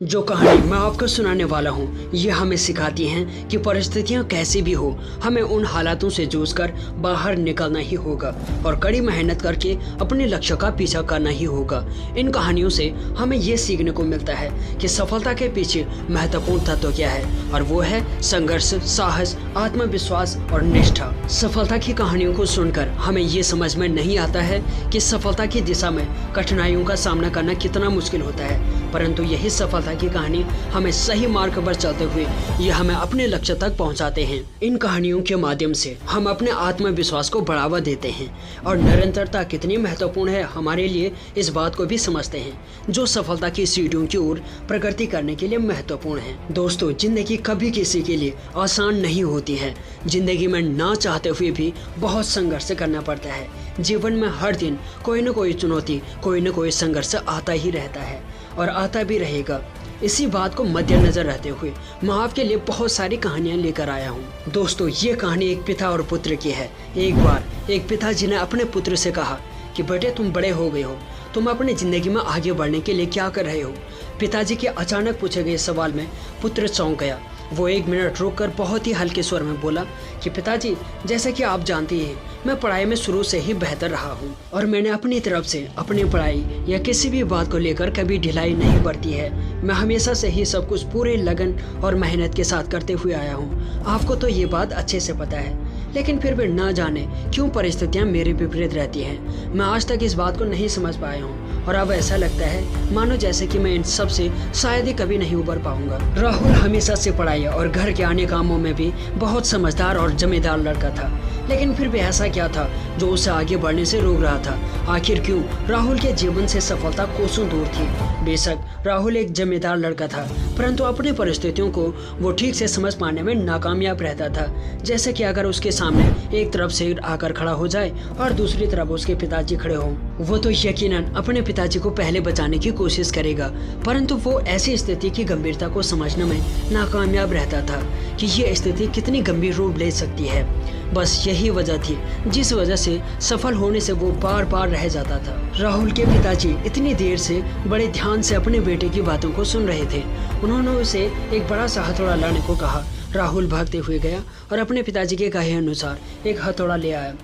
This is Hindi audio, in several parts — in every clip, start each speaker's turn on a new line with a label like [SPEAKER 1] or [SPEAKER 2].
[SPEAKER 1] जो कहानी मैं आपको सुनाने वाला हूँ ये हमें सिखाती हैं कि परिस्थितियाँ कैसी भी हो हमें उन हालातों से जूझकर बाहर निकलना ही होगा और कड़ी मेहनत करके अपने लक्ष्य का पीछा करना ही होगा। इन कहानियों से हमें ये सीखने को मिलता है कि सफलता के पीछे महत्वपूर्ण तत्व क्या है और वो है संघर्ष, साहस, आत्मविश्वास और निष्ठा। सफलता की कहानियों को सुनकर हमें ये समझ में नहीं आता है कि सफलता की दिशा में कठिनाइयों का सामना करना कितना मुश्किल होता है, परंतु यही सफलता की कहानी हमें सही मार्ग पर चलते हुए ये हमें अपने लक्ष्य तक पहुंचाते हैं। इन कहानियों के माध्यम से हम अपने आत्मविश्वास को बढ़ावा देते हैं और निरंतरता कितनी महत्वपूर्ण है हमारे लिए इस बात को भी समझते हैं, जो सफलता की सीढ़ियों की ओर प्रगति करने के लिए महत्वपूर्ण है। दोस्तों, जिंदगी कभी किसी के लिए आसान नहीं होती है। जिंदगी में ना चाहते हुए भी बहुत संघर्ष करना पड़ता है। जीवन में हर दिन कोई न कोई चुनौती, कोई न कोई संघर्ष आता ही रहता है और आता भी रहेगा। इसी बात को मद्देनजर रहते हुए मैं आपके लिए बहुत सारी कहानियां लेकर आया हूं। दोस्तों, ये कहानी एक पिता और पुत्र की है। एक बार एक पिताजी ने अपने पुत्र से कहा कि बेटे, तुम बड़े हो गए हो, तुम अपनी जिंदगी में आगे बढ़ने के लिए क्या कर रहे हो। पिताजी के अचानक पूछे गए सवाल में पुत्र चौंक गया। वो 1 मिनट रुककर बहुत ही हल्के स्वर में बोला कि पिताजी, जैसा कि आप जानती हैं, मैं पढ़ाई में शुरू से ही बेहतर रहा हूँ और मैंने अपनी तरफ से अपनी पढ़ाई या किसी भी बात को लेकर कभी ढिलाई नहीं बरती है। मैं हमेशा से ही सब कुछ पूरे लगन और मेहनत के साथ करते हुए आया हूँ। आपको तो ये बात अच्छे से पता है, लेकिन फिर भी ना जाने क्यों परिस्थितियाँ मेरे विपरीत रहती हैं। मैं आज तक इस बात को नहीं समझ पाया हूँ और अब ऐसा लगता है मानो जैसे कि मैं इन सब से शायद ही कभी नहीं उबर पाऊंगा। राहुल हमेशा से पढ़ाई और घर के अन्य कामों में भी बहुत समझदार और जिम्मेदार लड़का था, लेकिन फिर भी ऐसा क्या था जो उसे आगे बढ़ने से रोक रहा था। आखिर क्यों राहुल के जीवन से सफलता कोसों दूर थी। बेशक राहुल एक जिम्मेदार लड़का था, परंतु अपनी परिस्थितियों को वो ठीक से समझ पाने में नाकामयाब रहता था। जैसे कि अगर उसके सामने एक तरफ से आकर खड़ा हो जाए और दूसरी तरफ उसके पिताजी खड़े हों, वो तो यकीनन अपने पिताजी को पहले बचाने की कोशिश करेगा, परंतु वो ऐसी स्थिति की गंभीरता को समझने में नाकामयाब रहता था कि ये स्थिति कितनी गंभीर रूप ले सकती है। बस यही वजह थी जिस वजह से सफल होने से वो बार बार रह जाता था। राहुल के पिताजी इतनी देर से बड़े ध्यान से अपने बेटे की बातों को सुन रहे थे। उन्होंने उसे एक बड़ा सा हथौड़ा लाने को कहा। राहुल भागते हुए गया और अपने पिताजी के कहे अनुसार एक हथौड़ा ले आया।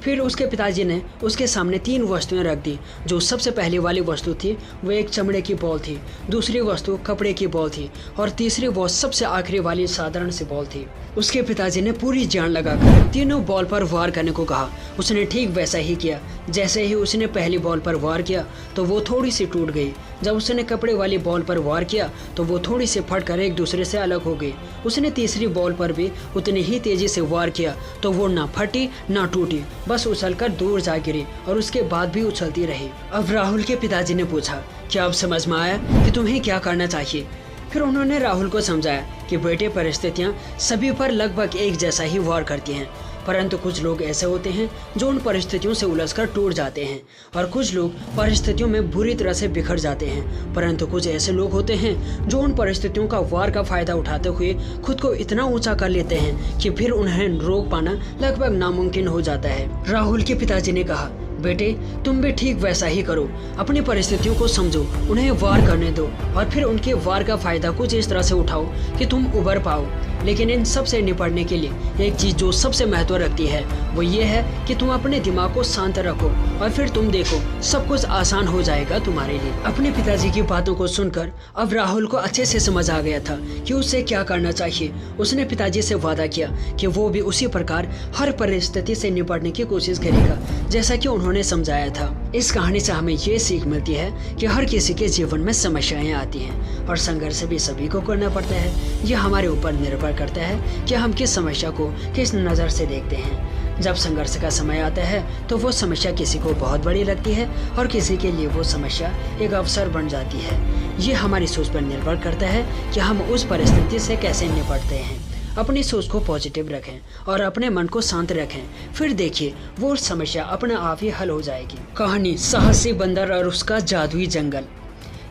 [SPEAKER 1] फिर उसके पिताजी ने उसके सामने 3 वस्तुएं रख दी। जो सबसे पहली वाली वस्तु थी वो एक चमड़े की बॉल थी, दूसरी वस्तु कपड़े की बॉल थी और तीसरी वो सबसे आखिरी वाली साधारण सी बॉल थी। उसके पिताजी ने पूरी जान लगाकर तीनों बॉल पर वार करने को कहा। उसने ठीक वैसा ही किया। जैसे ही उसने पहली बॉल पर वार किया तो वो थोड़ी सी टूट गई। जब उसने कपड़े वाली बॉल पर वार किया तो वो थोड़ी सी फटकर एक दूसरे से अलग हो गई। उसने तीसरी बॉल पर भी उतनी ही तेजी से वार किया तो वो ना फटी ना टूटी, बस उछलकर दूर जा गिरी और उसके बाद भी उछलती रही। अब राहुल के पिताजी ने पूछा, क्या अब समझ में आया कि तुम्हें क्या करना चाहिए। फिर उन्होंने राहुल को समझाया कि बेटे, परिस्थितियाँ सभी पर लगभग एक जैसा ही वार करती हैं, परंतु कुछ लोग ऐसे होते हैं जो उन परिस्थितियों से उलझकर टूट जाते हैं और कुछ लोग परिस्थितियों में बुरी तरह से बिखर जाते हैं, परंतु कुछ ऐसे लोग होते हैं जो उन परिस्थितियों का वार का फायदा उठाते हुए खुद को इतना ऊंचा कर लेते हैं कि फिर उन्हें रोक पाना लगभग नामुमकिन हो जाता है। राहुल के पिताजी ने कहा, बेटे, तुम भी ठीक वैसा ही करो। अपनी परिस्थितियों को समझो, उन्हें वार करने दो और फिर उनके वार का फायदा कुछ इस तरह से उठाओ कि तुम उबर पाओ। लेकिन इन सब से निपटने के लिए एक चीज जो सबसे महत्व रखती है वो ये है कि तुम अपने दिमाग को शांत रखो और फिर तुम देखो सब कुछ आसान हो जाएगा तुम्हारे लिए। अपने पिताजी की बातों को सुनकर अब राहुल को अच्छे से समझ आ गया था कि उसे क्या करना चाहिए। उसने पिताजी से वादा किया कि वो भी उसी प्रकार हर परिस्थिति से निपटने की कोशिश करेगा जैसा कि उन्होंने समझाया था। इस कहानी से हमें ये सीख मिलती है कि हर किसी के जीवन में समस्याएं आती हैं और संघर्ष भी सभी को करना पड़ता है। यह हमारे ऊपर निर्भर करता है कि हम किस समस्या को किस नज़र से देखते हैं। जब संघर्ष का समय आता है तो वो समस्या किसी को बहुत बड़ी लगती है और किसी के लिए वो समस्या एक अवसर बन जाती है। ये हमारी सोच पर निर्भर करता है कि हम उस परिस्थिति से कैसे निपटते हैं। अपनी सोच को पॉजिटिव रखें और अपने मन को शांत रखें, फिर देखिए वो समस्या अपने आप ही हल हो जाएगी। कहानी साहसी बंदर और उसका जादुई जंगल।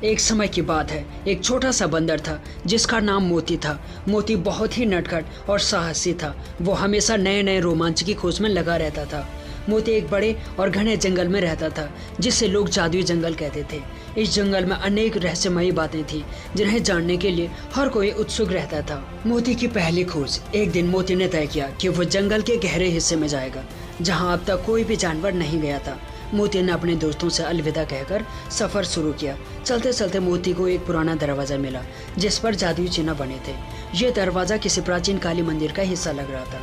[SPEAKER 1] एक समय की बात है, एक छोटा सा बंदर था जिसका नाम मोती था। मोती बहुत ही नटखट और साहसी था। वो हमेशा नए नए रोमांच की खोज में लगा रहता था। मोती एक बड़े और घने जंगल में रहता था जिसे लोग जादुई जंगल कहते थे। इस जंगल में अनेक रहस्यमयी बातें थी जिन्हें जानने के लिए हर कोई उत्सुक रहता था। मोती की पहली खोज। एक दिन मोती ने तय किया कि वो जंगल के गहरे हिस्से में जाएगा जहाँ अब तक कोई भी जानवर नहीं गया था। मोती ने अपने दोस्तों से अलविदा कहकर सफर शुरू किया। चलते चलते मोती को एक पुराना दरवाजा मिला जिस पर जादुई चिन्ह बने थे। यह दरवाजा किसी प्राचीन काली मंदिर का हिस्सा लग रहा था।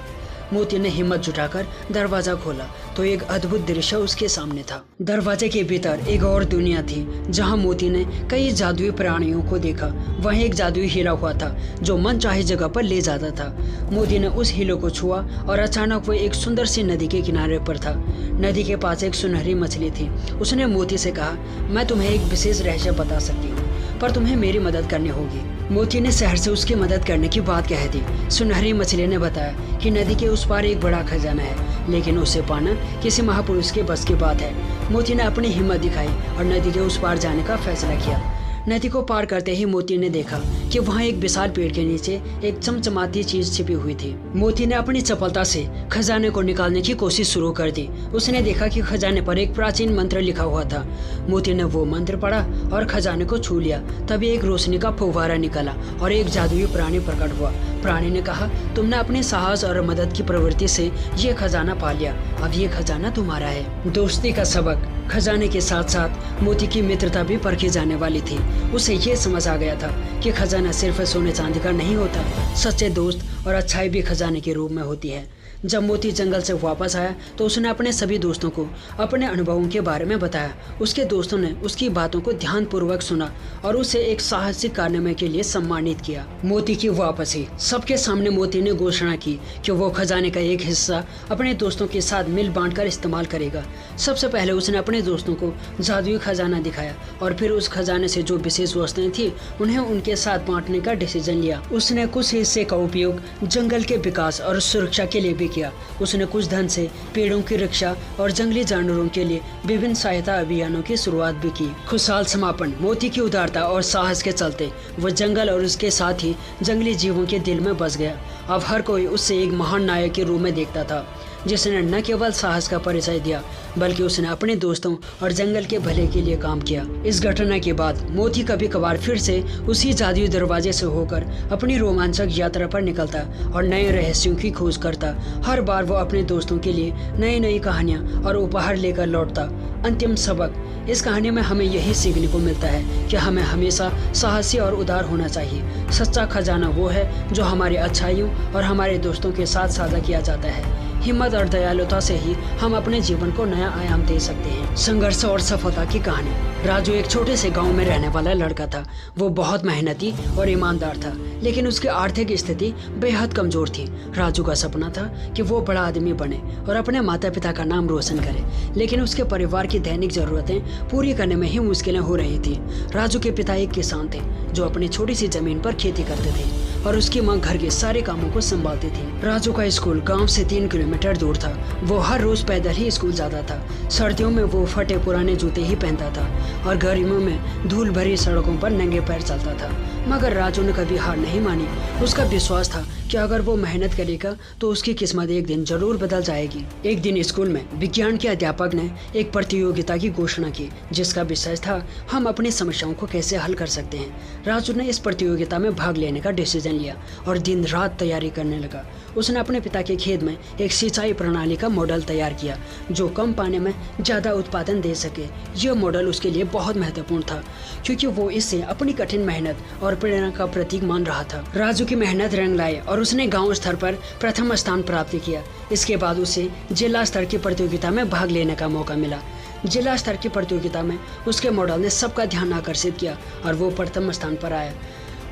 [SPEAKER 1] मोती ने हिम्मत जुटाकर दरवाजा खोला तो एक अद्भुत दृश्य उसके सामने था। दरवाजे के भीतर एक और दुनिया थी जहां मोती ने कई जादुई प्राणियों को देखा। वहीं एक जादुई हीरा हुआ था जो मन चाहे जगह पर ले जाता था। मोती ने उस हीरे को छुआ और अचानक वो एक सुंदर सी नदी के किनारे पर था। नदी के पास एक सुनहरी मछली थी। उसने मोती से कहा, मैं तुम्हें एक विशेष रहस्य बता सकती हूँ, पर तुम्हें मेरी मदद करनी होगी। मोती ने शहर से उसकी मदद करने की बात कह दी। सुनहरी मछली ने बताया कि नदी के उस पार एक बड़ा खजाना है, लेकिन उसे पाना किसी महापुरुष के बस की बात है। मोती ने अपनी हिम्मत दिखाई और नदी के उस पार जाने का फैसला किया। नदी को पार करते ही मोती ने देखा कि वहाँ एक विशाल पेड़ के नीचे एक चमचमाती चीज छिपी हुई थी। मोती ने अपनी चपलता से खजाने को निकालने की कोशिश शुरू कर दी। उसने देखा कि खजाने पर एक प्राचीन मंत्र लिखा हुआ था। मोती ने वो मंत्र पढ़ा और खजाने को छू लिया। तभी एक रोशनी का फव्वारा निकला और एक जादुई प्राणी प्रकट हुआ। प्राणी ने कहा, तुमने अपने साहस और मदद की प्रवृत्ति से ये खजाना पा लिया। अब ये खजाना तुम्हारा है। दोस्ती का सबक। खजाने के साथ साथ मोती की मित्रता भी परखी जाने वाली थी। उसे ये समझ आ गया था कि खजाना सिर्फ सोने चांदी का नहीं होता। सच्चे दोस्त और अच्छाई भी खजाने के रूप में होती है। जब मोती जंगल से वापस आया तो उसने अपने सभी दोस्तों को अपने अनुभवों के बारे में बताया। उसके दोस्तों ने उसकी बातों को ध्यानपूर्वक सुना और उसे एक साहसिक कारनामे के लिए सम्मानित किया। मोती की वापसी। सबके सामने मोती ने घोषणा की कि वो खजाने का एक हिस्सा अपने दोस्तों के साथ मिल बांट कर इस्तेमाल करेगा। सबसे पहले उसने अपने दोस्तों को जादुई खजाना दिखाया और फिर उस खजाने से जो विशेष वस्तुएं थी उन्हें उनके साथ बांटने का डिसीजन लिया। उसने कुछ हिस्से का उपयोग जंगल के विकास और सुरक्षा के लिए भी किया। उसने कुछ धन से पेड़ों की रक्षा और जंगली जानवरों के लिए विभिन्न सहायता अभियानों की शुरुआत भी की। खुशहाल समापन। मोती की उदारता और साहस के चलते वह जंगल और उसके साथ ही जंगली जीवों के दिल में बस गया। अब हर कोई उससे एक महान नायक के रूप में देखता था जिसने न केवल साहस का परिचय दिया बल्कि उसने अपने दोस्तों और जंगल के भले के लिए काम किया। इस घटना के बाद मोती कभी कभार फिर से उसी जादुई दरवाजे से होकर अपनी रोमांचक यात्रा पर निकलता और नए रहस्यों की खोज करता। हर बार वो अपने दोस्तों के लिए नई नई कहानियां और उपहार लेकर लौटता। अंतिम सबक। इस कहानी में हमें यही सीखने को मिलता है कि हमें हमेशा साहसी और उदार होना चाहिए। सच्चा खजाना वो है जो हमारी अच्छाइयों और हमारे दोस्तों के साथ साझा किया जाता है। हिम्मत और दयालुता से ही हम अपने जीवन को नया आयाम दे सकते हैं। संघर्ष और सफलता की कहानी। राजू एक छोटे से गांव में रहने वाला लड़का था। वो बहुत मेहनती और ईमानदार था, लेकिन उसकी आर्थिक स्थिति बेहद कमजोर थी। राजू का सपना था कि वो बड़ा आदमी बने और अपने माता पिता का नाम रोशन करे, लेकिन उसके परिवार की दैनिक जरूरतें पूरी करने में ही मुश्किलें हो रही थी। राजू के पिता एक किसान थे जो अपनी छोटी सी जमीन पर खेती करते थे और उसकी माँ घर के सारे कामों को संभालती थी। राजू का स्कूल गांव से 3 किलोमीटर दूर था। वो हर रोज पैदल ही स्कूल जाता था। सर्दियों में वो फटे पुराने जूते ही पहनता था और गर्मियों में धूल भरी सड़कों पर नंगे पैर चलता था। मगर राजू ने कभी हार नहीं मानी। उसका विश्वास था कि अगर वो मेहनत करेगा तो उसकी किस्मत एक दिन जरूर बदल जाएगी। एक दिन स्कूल में विज्ञान के अध्यापक ने एक प्रतियोगिता की घोषणा की जिसका विषय था हम अपनी समस्याओं को कैसे हल कर सकते हैं। राजू ने इस प्रतियोगिता में भाग लेने का डिसीजन लिया और दिन रात तैयारी करने लगा। उसने अपने पिता के खेत में एक सिंचाई प्रणाली का मॉडल तैयार किया जो कम पानी में ज्यादा उत्पादन दे सके। यह मॉडल उसके लिए बहुत महत्वपूर्ण था क्योंकि वो इससे अपनी कठिन मेहनत और प्रेरणा का प्रतीक मान रहा था। राजू की मेहनत रंग लाई और उसने गांव स्तर पर प्रथम स्थान प्राप्त किया। इसके बाद उसे जिला स्तर की प्रतियोगिता में भाग लेने का मौका मिला। जिला स्तर की प्रतियोगिता में उसके मॉडल ने सबका ध्यान आकर्षित किया और वो प्रथम स्थान पर आया।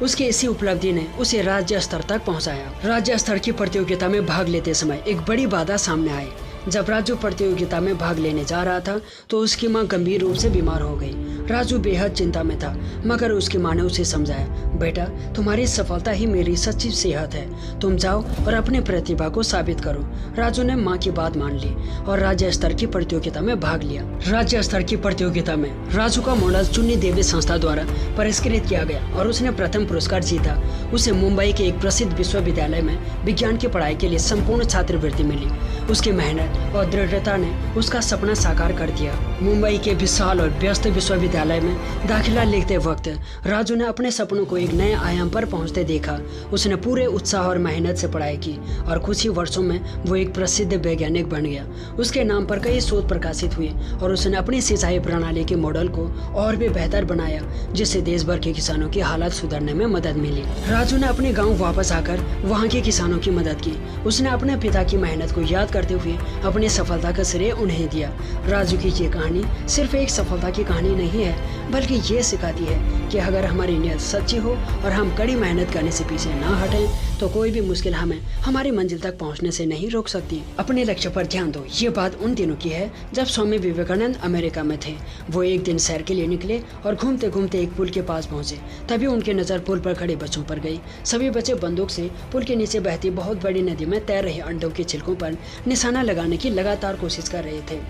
[SPEAKER 1] उसकी इसी उपलब्धि ने उसे राज्य स्तर तक पहुंचाया। राज्य स्तर की प्रतियोगिता में भाग लेते समय एक बड़ी बाधा सामने आई। जब राजू प्रतियोगिता में भाग लेने जा रहा था तो उसकी मां गंभीर रूप से बीमार हो गई। राजू बेहद चिंता में था, मगर उसकी मां ने उसे समझाया, बेटा तुम्हारी सफलता ही मेरी सच्ची सेहत है, तुम जाओ और अपनी प्रतिभा को साबित करो। राजू ने मां की बात मान ली और राज्य स्तर की प्रतियोगिता में भाग लिया। राज्य स्तर की प्रतियोगिता में राजू का मॉडल चुन्नी देवी संस्था द्वारा पुरस्कृत किया गया और उसने प्रथम पुरस्कार जीता। उसे मुंबई के एक प्रसिद्ध विश्वविद्यालय में विज्ञान की पढ़ाई के लिए संपूर्ण छात्रवृत्ति मिली। उसकी मेहनत और दृढ़ता ने उसका सपना साकार कर दिया। मुंबई के विशाल और व्यस्त विश्वविद्यालय में दाखिला लेते वक्त राजू ने अपने सपनों को एक नए आयाम पर पहुंचते देखा। उसने पूरे उत्साह और मेहनत से पढ़ाई की और कुछ ही वर्षों में वो एक प्रसिद्ध वैज्ञानिक बन गया। उसके नाम पर कई शोध प्रकाशित हुए और उसने अपनी सिंचाई प्रणाली के मॉडल को और भी बेहतर बनाया, जिससे देश भर के किसानों की हालत सुधरने में मदद मिली। राजू ने अपने गाँव वापस आकर वहाँ के किसानों की मदद की। उसने अपने पिता की मेहनत को याद करते हुए अपनी सफलता का श्रेय उन्हें दिया। राजू की ये कहानी सिर्फ एक सफलता की कहानी नहीं है, बल्कि ये सिखाती है कि अगर हमारी नीयत सच्ची हो और हम कड़ी मेहनत करने से पीछे ना हटें तो कोई भी मुश्किल हमें हमारी मंजिल तक पहुंचने से नहीं रोक सकती। अपने लक्ष्य पर ध्यान दो। ये बात उन दिनों की है जब स्वामी विवेकानंद अमेरिका में थे। वो एक दिन सैर के लिए निकले और घूमते घूमते एक पुल के पास पहुंचे। तभी उनकी नज़र पुल पर खड़े बच्चों पर गई। सभी बच्चे बंदूक से पुल के नीचे बहती बहुत बड़ी नदी में तैर रहे अंडों के छिलकों पर निशाना लगाने की लगातार कोशिश कर रहे थे।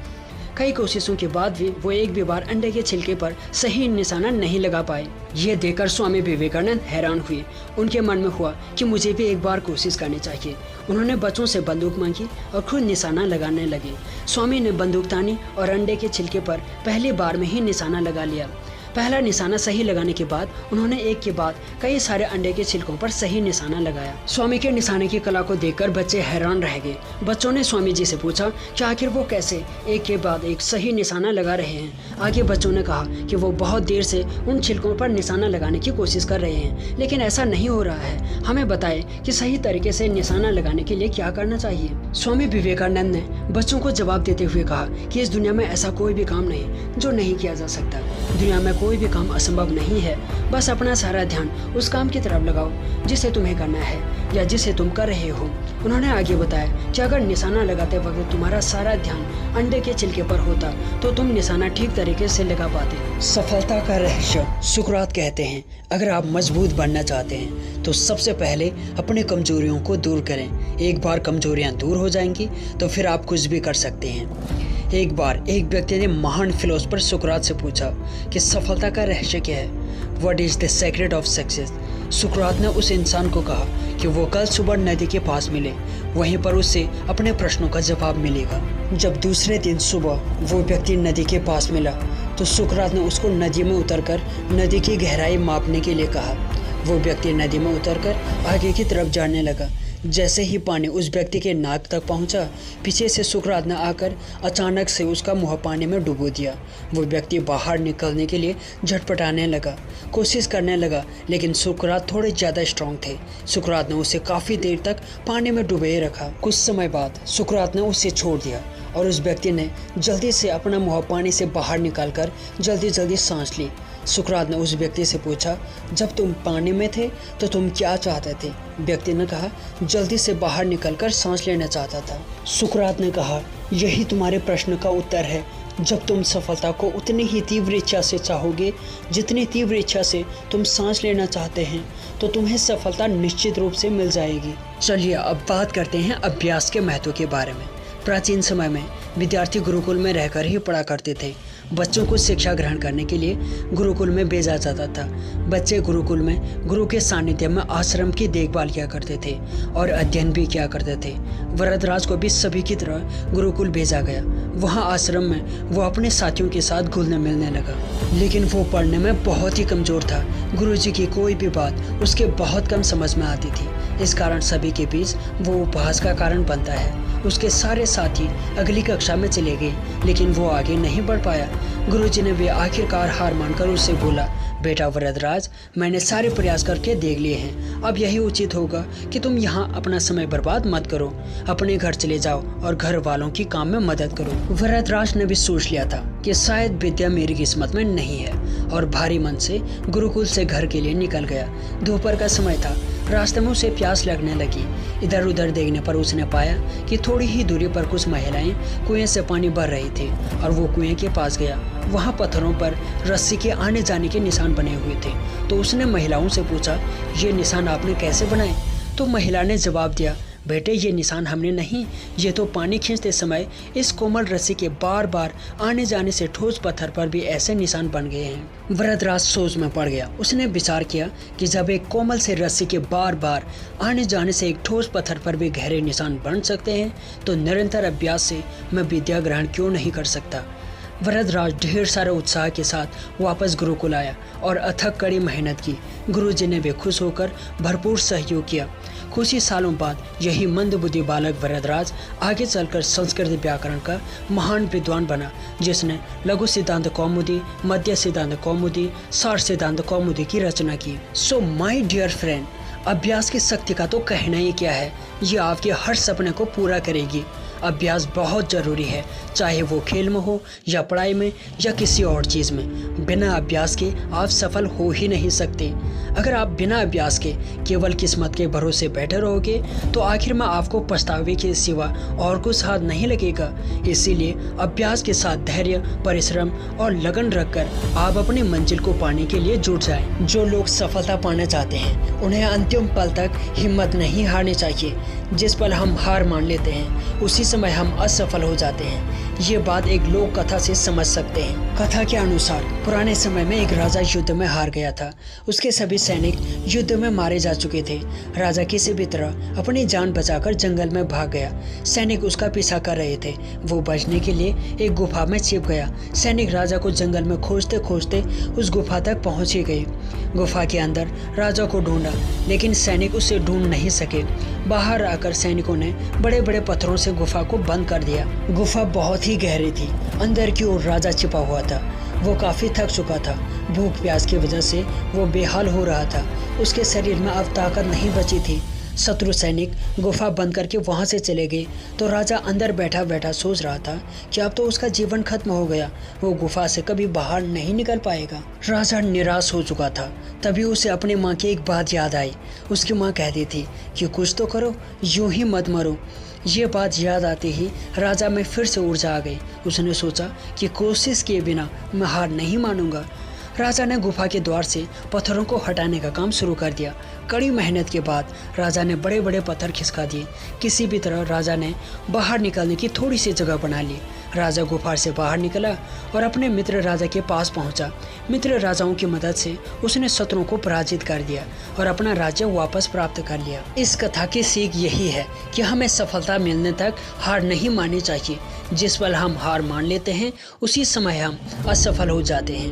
[SPEAKER 1] कई कोशिशों के बाद भी वो एक भी बार अंडे के छिलके पर सही निशाना नहीं लगा पाए। ये देखकर स्वामी विवेकानंद हैरान हुए। उनके मन में हुआ कि मुझे भी एक बार कोशिश करनी चाहिए। उन्होंने बच्चों से बंदूक मांगी और खुद निशाना लगाने लगे। स्वामी ने बंदूक तानी और अंडे के छिलके पर पहली बार में ही निशाना लगा लिया। पहला निशाना सही लगाने के बाद उन्होंने एक के बाद कई सारे अंडे के छिलकों पर सही निशाना लगाया। स्वामी के निशाने की कला को देखकर बच्चे हैरान रह गए। बच्चों ने स्वामी जी से पूछा कि आखिर वो कैसे एक के बाद एक सही निशाना लगा रहे हैं। आगे बच्चों ने कहा कि वो बहुत देर से उन छिलकों पर निशाना लगाने की कोशिश कर रहे हैं, लेकिन ऐसा नहीं हो रहा है। हमें बताएं कि सही तरीके से निशाना लगाने के लिए क्या करना चाहिए। स्वामी विवेकानंद ने बच्चों को जवाब देते हुए कहा कि इस दुनिया में ऐसा कोई भी काम नहीं जो नहीं किया जा सकता। दुनिया में कोई भी काम असंभव नहीं है। बस अपना सारा ध्यान उस काम की तरफ लगाओ जिसे तुम्हें करना है या जिसे तुम कर रहे हो। उन्होंने आगे बताया कि अगर निशाना लगाते वक्त तुम्हारा सारा ध्यान अंडे के छिलके पर होता तो तुम निशाना ठीक तरीके से लगा पाते। सफलता का रहस्य सुकरात कहते हैं, अगर आप मजबूत बनना चाहते हैं तो सबसे पहले अपनी कमजोरियों को दूर करें। एक बार कमजोरियां दूर हो जाएंगी तो फिर आप कुछ भी कर सकते हैं। एक बार एक व्यक्ति ने महान फिलोसोफर सुकरात से पूछा कि सफलता का रहस्य क्या है, what is the secret of success. सुकरात ने उस इंसान को कहा कि वो कल सुबह नदी के पास मिले, वहीं पर उससे अपने प्रश्नों का जवाब मिलेगा। जब दूसरे दिन सुबह वो व्यक्ति नदी के पास मिला तो सुकरात ने उसको नदी में उतरकर नदी की गहराई मापने के लिए कहा। वो व्यक्ति नदी में उतरकर आगे की तरफ जाने लगा। जैसे ही पानी उस व्यक्ति के नाक तक पहुंचा, पीछे से सुकरात ने आकर अचानक से उसका मुंह पानी में डुबो दिया। वो व्यक्ति बाहर निकलने के लिए झटपटाने लगा, कोशिश करने लगा, लेकिन सुकरात थोड़े ज़्यादा स्ट्रांग थे। सुकरात ने उसे काफ़ी देर तक पानी में डुबोए रखा। कुछ समय बाद सुकरात ने उसे छोड़ दिया और उस व्यक्ति ने जल्दी से अपना मुंह पानी से बाहर निकालकर जल्दी जल्दी सांस ली। सुकरात ने उस व्यक्ति से पूछा, जब तुम पानी में थे तो तुम क्या चाहते थे। व्यक्ति ने कहा, जल्दी से बाहर निकलकर सांस लेना चाहता था। सुकरात ने कहा, यही तुम्हारे प्रश्न का उत्तर है। जब तुम सफलता को उतनी ही तीव्र इच्छा से चाहोगे जितनी तीव्र इच्छा से तुम सांस लेना चाहते हैं तो तुम्हें सफलता निश्चित रूप से मिल जाएगी। चलिए अब बात करते हैं अभ्यास के महत्व के बारे में। प्राचीन समय में विद्यार्थी गुरुकुल में रहकर ही पढ़ा करते थे। बच्चों को शिक्षा ग्रहण करने के लिए गुरुकुल में भेजा जाता था। बच्चे गुरुकुल में गुरु के सानिध्य में आश्रम की देखभाल किया करते थे और अध्ययन भी किया करते थे। वरदराज को भी सभी की तरह गुरुकुल भेजा गया। वहाँ आश्रम में वो अपने साथियों के साथ घुलने मिलने लगा, लेकिन वो पढ़ने में बहुत ही कमज़ोर था। गुरुजी की कोई भी बात उसके बहुत कम समझ में आती थी। इस कारण सभी के बीच वो उपहास का कारण बनता है। उसके सारे साथी अगली कक्षा में चले गए, लेकिन वो आगे नहीं बढ़ पाया। गुरुजी ने भी आखिरकार हार मानकर उससे बोला, बेटा वरदराज, मैंने सारे प्रयास करके देख लिए हैं। अब यही उचित होगा कि तुम यहाँ अपना समय बर्बाद मत करो। अपने घर चले जाओ और घर वालों की काम में मदद करो। वरदराज ने भी सोच लिया था कि शायद विद्या मेरी किस्मत में नहीं है और भारी मन से गुरुकुल से घर के लिए निकल गया। दोपहर का समय था। रास्ते में उसे प्यास लगने लगी। इधर उधर देखने पर उसने पाया कि थोड़ी ही दूरी पर कुछ महिलाएं कुएं से पानी भर रही थी और वो कुएं के पास गया। वहाँ पत्थरों पर रस्सी के आने जाने के निशान बने हुए थे। तो उसने महिलाओं से पूछा, ये निशान आपने कैसे बनाए। तो महिला ने जवाब दिया, बेटे ये निशान हमने नहीं, ये तो पानी खींचते समय इस कोमल रस्सी के बार बार आने जाने से ठोस पत्थर पर भी ऐसे निशान बन गए हैं। वरदराज सोच में पड़ गया। उसने विचार किया कि जब एक कोमल से रस्सी के बार बार आने जाने से एक ठोस पत्थर पर भी गहरे निशान बन सकते हैं तो निरंतर अभ्यास से मैं विद्या ग्रहण क्यों नहीं कर सकता। वरदराज ढेर सारे उत्साह के साथ वापस गुरुकुल आया और अथक कड़ी मेहनत की। गुरुजी ने भी खुश होकर भरपूर सहयोग किया। कुछ ही सालों बाद यही मंदबुद्धि बालक वरदराज आगे चलकर संस्कृत व्याकरण का महान विद्वान बना, जिसने लघु सिद्धांत कौमुदी, मध्य सिद्धांत कौमुदी, सार सिद्धांत कौमुदी की रचना की। सो माय डियर फ्रेंड, अभ्यास की शक्ति का तो कहना ही क्या है, ये आपके हर सपने को पूरा करेगी। अभ्यास बहुत ज़रूरी है, चाहे वो खेल में हो या पढ़ाई में या किसी और चीज़ में। बिना अभ्यास के आप सफल हो ही नहीं सकते। अगर आप बिना अभ्यास के केवल किस्मत के भरोसे बैठे रहोगे तो आखिर में आपको पछतावे के सिवा और कुछ हाथ नहीं लगेगा। इसीलिए अभ्यास के साथ धैर्य, परिश्रम और लगन रखकर आप अपनी मंजिल को पाने के लिए जुट जाएं। जो लोग सफलता पाना चाहते हैं उन्हें अंतिम पल तक हिम्मत नहीं हारनी चाहिए। जिस पल हम हार मान लेते हैं उसी समय हम असफल हो जाते हैं। ये बात एक लोक कथा से समझ सकते हैं। कथा के अनुसार पुराने समय में एक राजा युद्ध में हार गया था। उसके सभी सैनिक युद्ध में मारे जा चुके थे। राजा किसी भी तरह अपनी जान बचाकर जंगल में भाग गया। सैनिक उसका पीछा कर रहे थे। वो बचने के लिए एक गुफा में छिप गया। सैनिक राजा को जंगल में खोजते खोजते उस गुफा तक पहुंच ही गए। गुफा के अंदर राजा को ढूंढा, लेकिन सैनिक उसे ढूंढ नहीं सके। बाहर आकर सैनिकों ने बड़े बड़े पत्थरों से गुफा को बंद कर दिया। गुफा बहुत ही गहरी थी। अंदर की ओर राजा छिपा हुआ था। वो काफी थक चुका था। भूख प्यास की वजह से वो बेहाल हो रहा था। उसके शरीर में अब ताकत नहीं बची थी। शत्रु सैनिक गुफा बंद करके वहां से चले गए तो राजा अंदर बैठा बैठा सोच रहा था कि अब तो उसका जीवन खत्म हो गया। वो गुफा से कभी बाहर नहीं निकल पाएगा। राजा निराश हो चुका था। तभी उसे अपनी माँ की एक बात याद आई। उसकी माँ कहती थी कि कुछ तो करो, यूं ही मत मरो। ये बात याद आते ही राजा में फिर से ऊर्जा आ गई। उसने सोचा कि कोशिश किए बिना मैं हार नहीं मानूंगा। राजा ने गुफा के द्वार से पत्थरों को हटाने का काम शुरू कर दिया। कड़ी मेहनत के बाद राजा ने बड़े बड़े पत्थर खिसका दिए। किसी भी तरह राजा ने बाहर निकलने की थोड़ी सी जगह बना ली। राजा गुफा से बाहर निकला और अपने मित्र राजा के पास पहुंचा। मित्र राजाओं की मदद से उसने शत्रुओं को पराजित कर दिया और अपना राज्य वापस प्राप्त कर लिया। इस कथा की सीख यही है कि हमें सफलता मिलने तक हार नहीं माननी चाहिए। जिस पल हम हार मान लेते हैं उसी समय हम असफल हो जाते हैं।